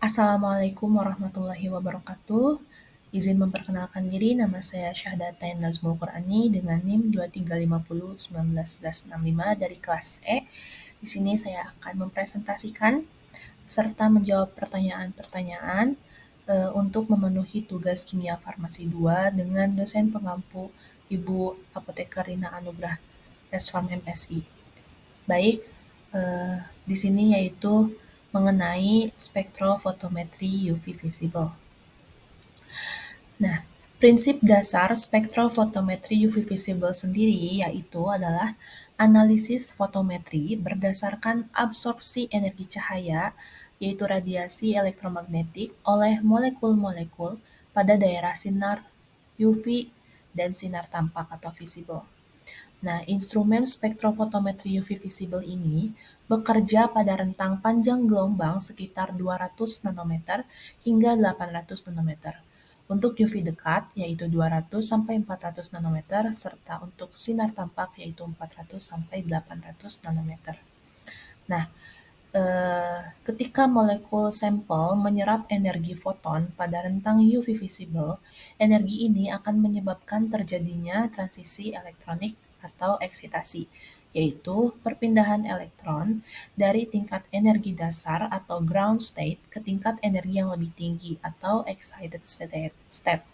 Assalamualaikum warahmatullahi wabarakatuh. Izin memperkenalkan diri, nama saya Syahdatain Nazmul Qur'ani dengan NIM 2350191165 dari kelas E. Di sini saya akan mempresentasikan serta menjawab pertanyaan-pertanyaan untuk memenuhi tugas kimia farmasi 2 dengan dosen pengampu Ibu Apoteker Rina Anugrah S.Farm MSI. Baik, di sini yaitu mengenai spektrofotometri UV visible. Nah, prinsip dasar spektrofotometri UV visible sendiri yaitu adalah analisis fotometri berdasarkan absorpsi energi cahaya, yaitu radiasi elektromagnetik oleh molekul-molekul pada daerah sinar UV dan sinar tampak atau visible. Nah, instrumen spektrofotometri UV visible ini bekerja pada rentang panjang gelombang sekitar 200 nanometer hingga 800 nanometer. Untuk UV dekat yaitu 200 sampai 400 nanometer serta untuk sinar tampak yaitu 400 sampai 800 nanometer. Nah, ketika molekul sampel menyerap energi foton pada rentang UV visible, energi ini akan menyebabkan terjadinya transisi elektronik atau eksitasi, yaitu perpindahan elektron dari tingkat energi dasar atau ground state ke tingkat energi yang lebih tinggi atau excited state.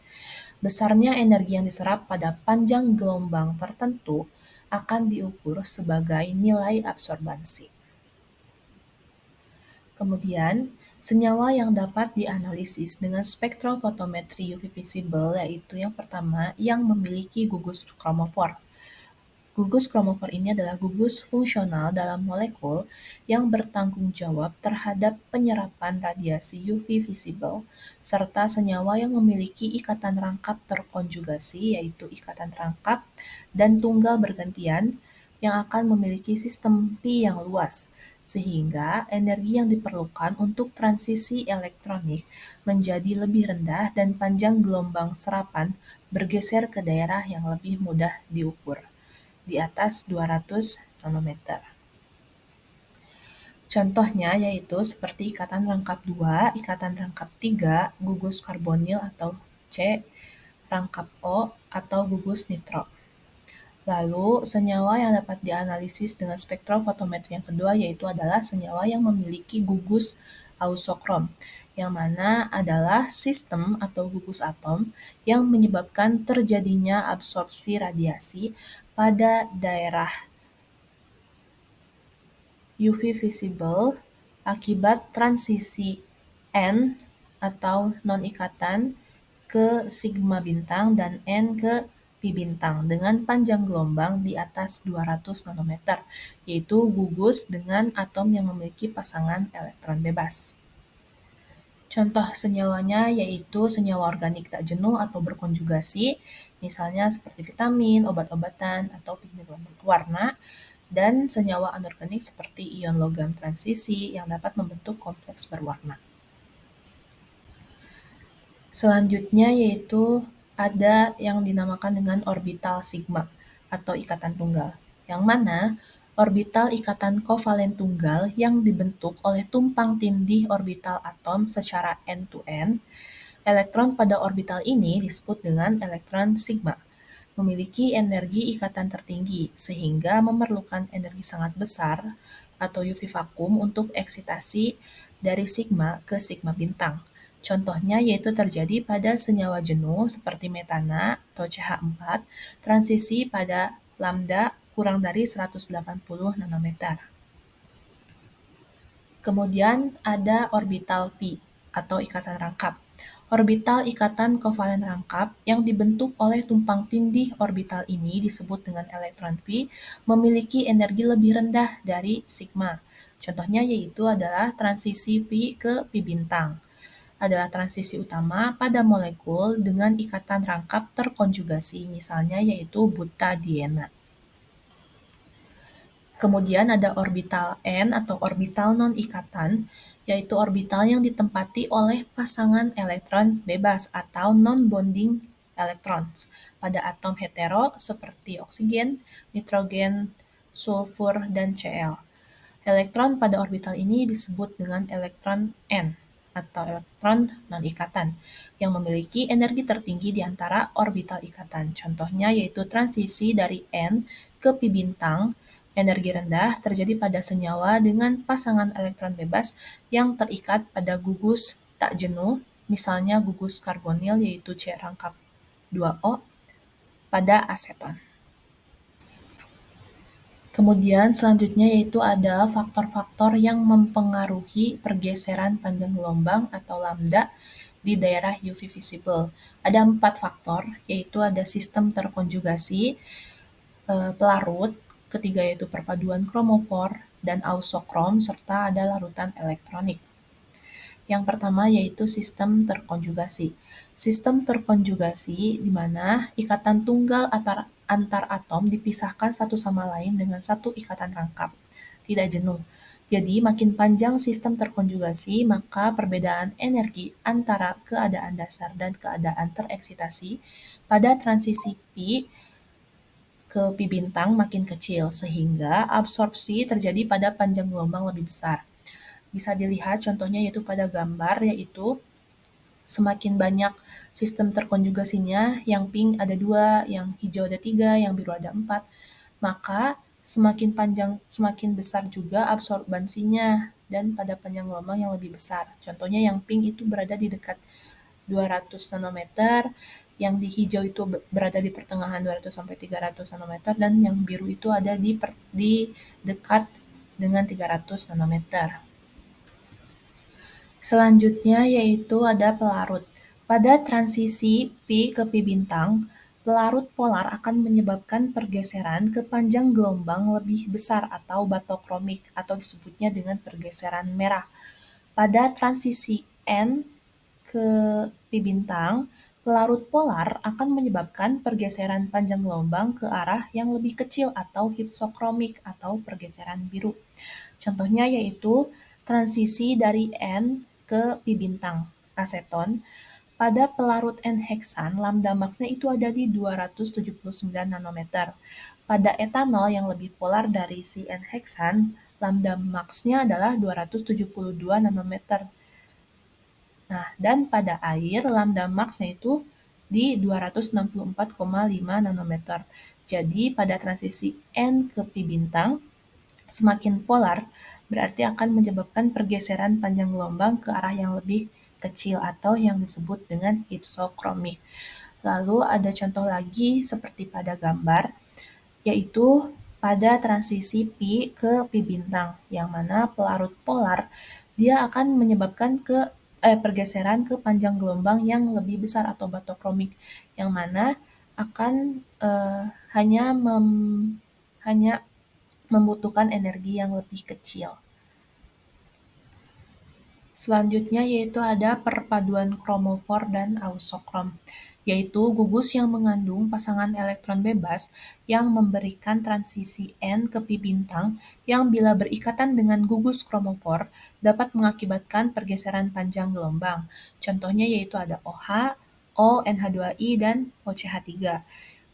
Besarnya energi yang diserap pada panjang gelombang tertentu akan diukur sebagai nilai absorbansi. Kemudian, senyawa yang dapat dianalisis dengan spektrofotometri UV visible yaitu yang pertama yang memiliki gugus kromofor. Gugus kromofor ini adalah gugus fungsional dalam molekul yang bertanggung jawab terhadap penyerapan radiasi UV visible serta senyawa yang memiliki ikatan rangkap terkonjugasi yaitu ikatan rangkap dan tunggal bergantian yang akan memiliki sistem pi yang luas, sehingga energi yang diperlukan untuk transisi elektronik menjadi lebih rendah dan panjang gelombang serapan bergeser ke daerah yang lebih mudah diukur, di atas 200 nanometer. Contohnya yaitu seperti ikatan rangkap 2, ikatan rangkap 3, gugus karbonil atau C, rangkap O, atau gugus nitro. Lalu, senyawa yang dapat dianalisis dengan spektrofotometri yang kedua yaitu adalah senyawa yang memiliki gugus ausokrom, yang mana adalah sistem atau gugus atom yang menyebabkan terjadinya absorpsi radiasi pada daerah UV visible akibat transisi N atau non-ikatan ke sigma bintang dan N ke pi bintang dengan panjang gelombang di atas 200 nanometer, yaitu gugus dengan atom yang memiliki pasangan elektron bebas. Contoh senyawanya yaitu senyawa organik tak jenuh atau berkonjugasi, misalnya seperti vitamin, obat-obatan, atau pigmen warna, dan senyawa anorganik seperti ion logam transisi yang dapat membentuk kompleks berwarna. Selanjutnya yaitu ada yang dinamakan dengan orbital sigma atau ikatan tunggal, yang mana orbital ikatan kovalen tunggal yang dibentuk oleh tumpang tindih orbital atom secara end-to-end. Elektron pada orbital ini disebut dengan elektron sigma, memiliki energi ikatan tertinggi sehingga memerlukan energi sangat besar atau UV vakum untuk eksitasi dari sigma ke sigma bintang. Contohnya yaitu terjadi pada senyawa jenuh seperti metana atau CH4 transisi pada lambda kurang dari 180 nanometer. Kemudian ada orbital pi atau ikatan rangkap. Orbital ikatan kovalen rangkap yang dibentuk oleh tumpang tindih orbital ini disebut dengan elektron pi memiliki energi lebih rendah dari sigma. Contohnya yaitu adalah transisi pi ke pi bintang. Adalah transisi utama pada molekul dengan ikatan rangkap terkonjugasi, misalnya yaitu butadiena. Kemudian ada orbital N atau orbital non-ikatan, yaitu orbital yang ditempati oleh pasangan elektron bebas atau non-bonding electrons pada atom hetero seperti oksigen, nitrogen, sulfur, dan Cl. Elektron pada orbital ini disebut dengan elektron N atau elektron non-ikatan yang memiliki energi tertinggi di antara orbital ikatan. Contohnya yaitu transisi dari N ke pi bintang. Energi rendah terjadi pada senyawa dengan pasangan elektron bebas yang terikat pada gugus tak jenuh, misalnya gugus karbonil yaitu C rangkap 2O pada aseton. Kemudian selanjutnya yaitu ada faktor-faktor yang mempengaruhi pergeseran panjang gelombang atau lambda di daerah UV visible. Ada 4 faktor, yaitu ada sistem terkonjugasi, pelarut, ketiga yaitu perpaduan kromofor dan ausokrom, serta ada larutan elektronik. Yang pertama yaitu sistem terkonjugasi. Sistem terkonjugasi di mana ikatan tunggal antar atom dipisahkan satu sama lain dengan satu ikatan rangkap, tidak jenuh. Jadi makin panjang sistem terkonjugasi, maka perbedaan energi antara keadaan dasar dan keadaan tereksitasi pada transisi pi ke pi bintang makin kecil, sehingga absorpsi terjadi pada panjang gelombang lebih besar. Bisa dilihat contohnya yaitu pada gambar, yaitu semakin banyak sistem terkonjugasinya, yang pink ada 2, yang hijau ada 3, yang biru ada 4, maka semakin panjang, semakin besar juga absorbansinya dan pada panjang gelombang yang lebih besar. Contohnya yang pink itu berada di dekat 200 nanometer, yang di hijau itu berada di pertengahan 200 sampai 300 nanometer, dan yang biru itu ada di dekat dengan 300 nanometer. Selanjutnya yaitu ada pelarut. Pada transisi pi ke pi bintang, pelarut polar akan menyebabkan pergeseran ke panjang gelombang lebih besar atau batokromik atau disebutnya dengan pergeseran merah. Pada transisi N ke pi bintang, pelarut polar akan menyebabkan pergeseran panjang gelombang ke arah yang lebih kecil atau hipsokromik atau pergeseran biru. Contohnya yaitu transisi dari N ke pi bintang aseton. Pada pelarut N-heksan, lambda max-nya itu ada di 279 nanometer. Pada etanol yang lebih polar dari si N-heksan, lambda max-nya adalah 272 nanometer. Nah, dan pada air, lambda max-nya itu di 264,5 nanometer. Jadi, pada transisi N ke pi bintang, semakin polar berarti akan menyebabkan pergeseran panjang gelombang ke arah yang lebih kecil atau yang disebut dengan hipsokromik. Lalu ada contoh lagi seperti pada gambar, yaitu pada transisi pi ke pi bintang, yang mana pelarut polar dia akan menyebabkan pergeseran ke panjang gelombang yang lebih besar atau batokromik, yang mana akan hanya membutuhkan energi yang lebih kecil. Selanjutnya yaitu ada perpaduan kromofor dan ausokrom, yaitu gugus yang mengandung pasangan elektron bebas yang memberikan transisi N ke pi bintang yang bila berikatan dengan gugus kromofor dapat mengakibatkan pergeseran panjang gelombang. Contohnya yaitu ada OH, O, NH2I, dan OCH3.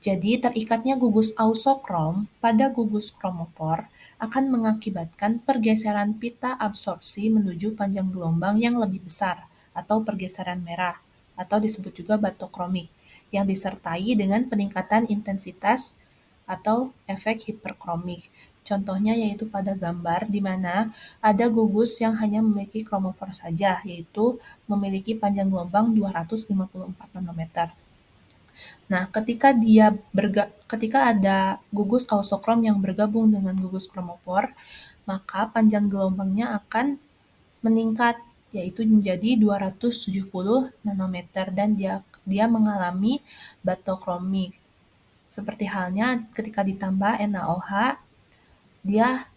Jadi terikatnya gugus ausokrom pada gugus kromofor akan mengakibatkan pergeseran pita absorpsi menuju panjang gelombang yang lebih besar atau pergeseran merah atau disebut juga batokromik yang disertai dengan peningkatan intensitas atau efek hiperkromik. Contohnya yaitu pada gambar di mana ada gugus yang hanya memiliki kromofor saja, yaitu memiliki panjang gelombang 254 nanometer. Nah, ketika ada gugus ausokrom yang bergabung dengan gugus kromofor, maka panjang gelombangnya akan meningkat, yaitu menjadi 270 nanometer, dan dia mengalami batokromik. Seperti halnya ketika ditambah NaOH, dia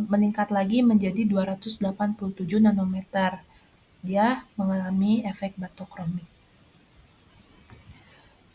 meningkat lagi menjadi 287 nanometer. Dia mengalami efek batokromik.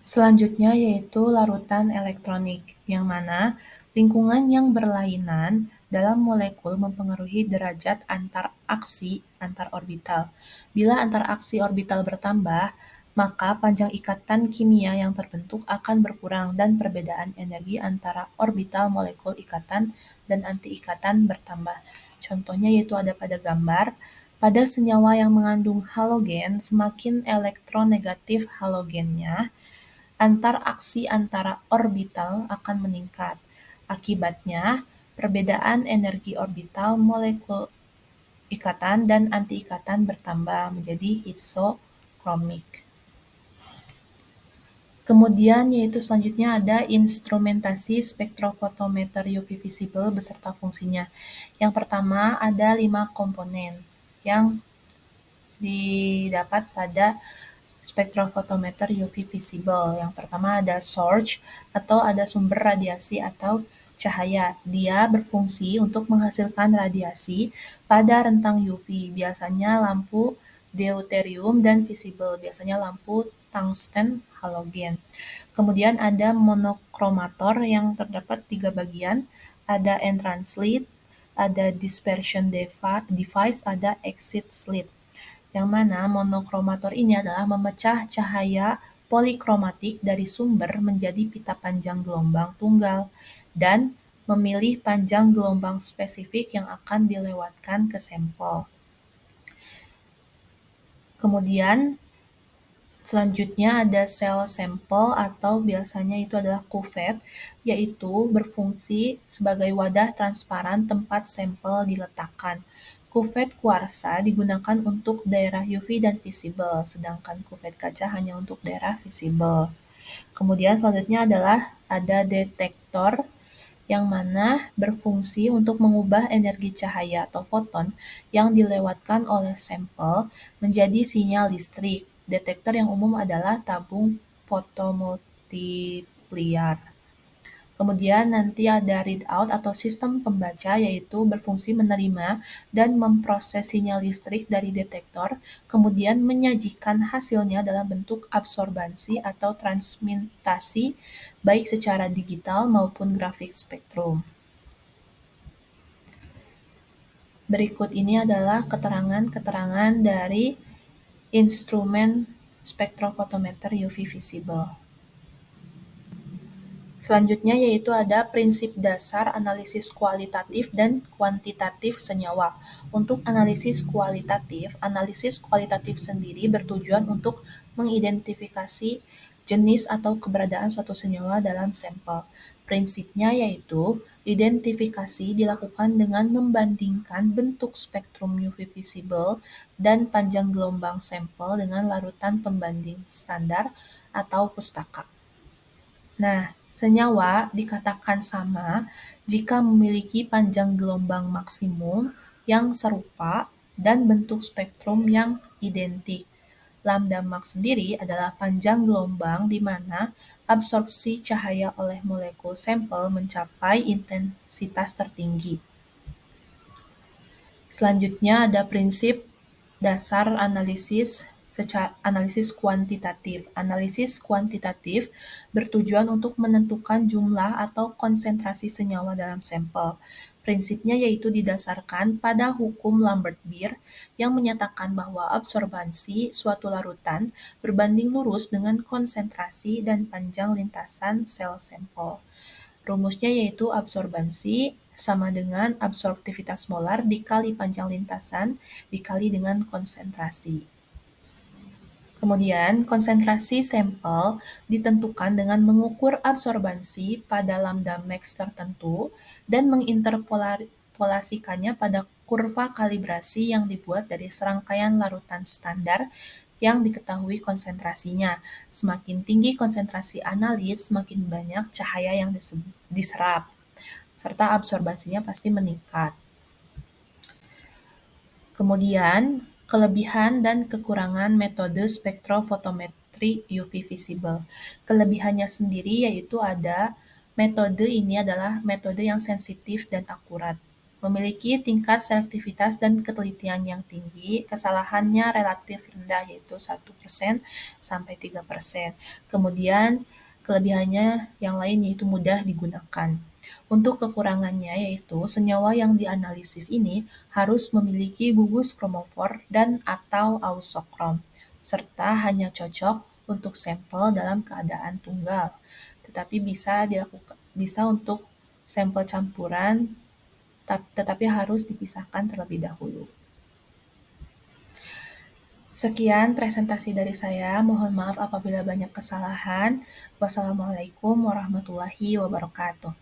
Selanjutnya yaitu larutan elektronik, yang mana lingkungan yang berlainan dalam molekul mempengaruhi derajat antaraksi antar orbital. Bila antaraksi orbital bertambah, maka panjang ikatan kimia yang terbentuk akan berkurang dan perbedaan energi antara orbital molekul ikatan dan anti-ikatan bertambah. Contohnya yaitu ada pada gambar, Pada senyawa yang mengandung halogen, semakin elektronegatif halogennya, interaksi antara orbital akan meningkat. Akibatnya, perbedaan energi orbital molekul ikatan dan antiikatan bertambah menjadi hypsokromik. Kemudian yaitu selanjutnya ada instrumentasi spektrofotometer UV visible beserta fungsinya. Yang pertama ada 5 komponen yang didapat pada spektrofotometer UV visible. Yang pertama ada source atau ada sumber radiasi atau cahaya. Dia berfungsi untuk menghasilkan radiasi pada rentang UV, biasanya lampu deuterium dan visible, biasanya lampu tungsten halogen. Kemudian ada monokromator yang terdapat 3 bagian, ada entrance slit, ada dispersion device, ada exit slit. Yang mana monokromator ini adalah memecah cahaya polikromatik dari sumber menjadi pita panjang gelombang tunggal dan memilih panjang gelombang spesifik yang akan dilewatkan ke sampel. Kemudian selanjutnya ada sel sampel atau biasanya itu adalah cuvette, yaitu berfungsi sebagai wadah transparan tempat sampel diletakkan. Cuvette kuarsa digunakan untuk daerah UV dan visible, sedangkan cuvette kaca hanya untuk daerah visible. Kemudian selanjutnya adalah ada detektor yang mana berfungsi untuk mengubah energi cahaya atau foton yang dilewatkan oleh sampel menjadi sinyal listrik. Detektor yang umum adalah tabung fotomultiplier. Kemudian nanti ada readout atau sistem pembaca, yaitu berfungsi menerima dan memproses sinyal listrik dari detektor, kemudian menyajikan hasilnya dalam bentuk absorbansi atau transmitasi baik secara digital maupun grafik spektrum. Berikut ini adalah keterangan-keterangan dari instrumen spektrofotometer UV visible. Selanjutnya yaitu ada prinsip dasar analisis kualitatif dan kuantitatif senyawa. Untuk analisis kualitatif sendiri bertujuan untuk mengidentifikasi jenis atau keberadaan suatu senyawa dalam sampel. Prinsipnya yaitu identifikasi dilakukan dengan membandingkan bentuk spektrum UV visible dan panjang gelombang sampel dengan larutan pembanding standar atau pustaka. Nah, senyawa dikatakan sama jika memiliki panjang gelombang maksimum yang serupa dan bentuk spektrum yang identik. Lambda max sendiri adalah panjang gelombang di mana absorpsi cahaya oleh molekul sampel mencapai intensitas tertinggi. Selanjutnya ada prinsip dasar analisis kuantitatif. Analisis kuantitatif bertujuan untuk menentukan jumlah atau konsentrasi senyawa dalam sampel. Prinsipnya yaitu didasarkan pada hukum Lambert-Beer yang menyatakan bahwa absorbansi suatu larutan berbanding lurus dengan konsentrasi dan panjang lintasan sel sampel. Rumusnya yaitu absorbansi sama dengan absorptivitas molar dikali panjang lintasan dikali dengan konsentrasi. Kemudian, konsentrasi sampel ditentukan dengan mengukur absorbansi pada lambda max tertentu dan menginterpolasikannya pada kurva kalibrasi yang dibuat dari serangkaian larutan standar yang diketahui konsentrasinya. Semakin tinggi konsentrasi analit, semakin banyak cahaya yang diserap, serta absorbansinya pasti meningkat. Kemudian, kelebihan dan kekurangan metode spektrofotometri UV visible. Kelebihannya sendiri yaitu ada metode ini adalah metode yang sensitif dan akurat, memiliki tingkat selektivitas dan ketelitian yang tinggi, kesalahannya relatif rendah yaitu 1% sampai 3%. Kemudian kelebihannya yang lain yaitu mudah digunakan. Untuk kekurangannya yaitu senyawa yang dianalisis ini harus memiliki gugus kromofor dan atau ausokrom, serta hanya cocok untuk sampel dalam keadaan tunggal. Tetapi bisa untuk sampel campuran, tetapi harus dipisahkan terlebih dahulu. Sekian presentasi dari saya. Mohon maaf apabila banyak kesalahan. Wassalamualaikum warahmatullahi wabarakatuh.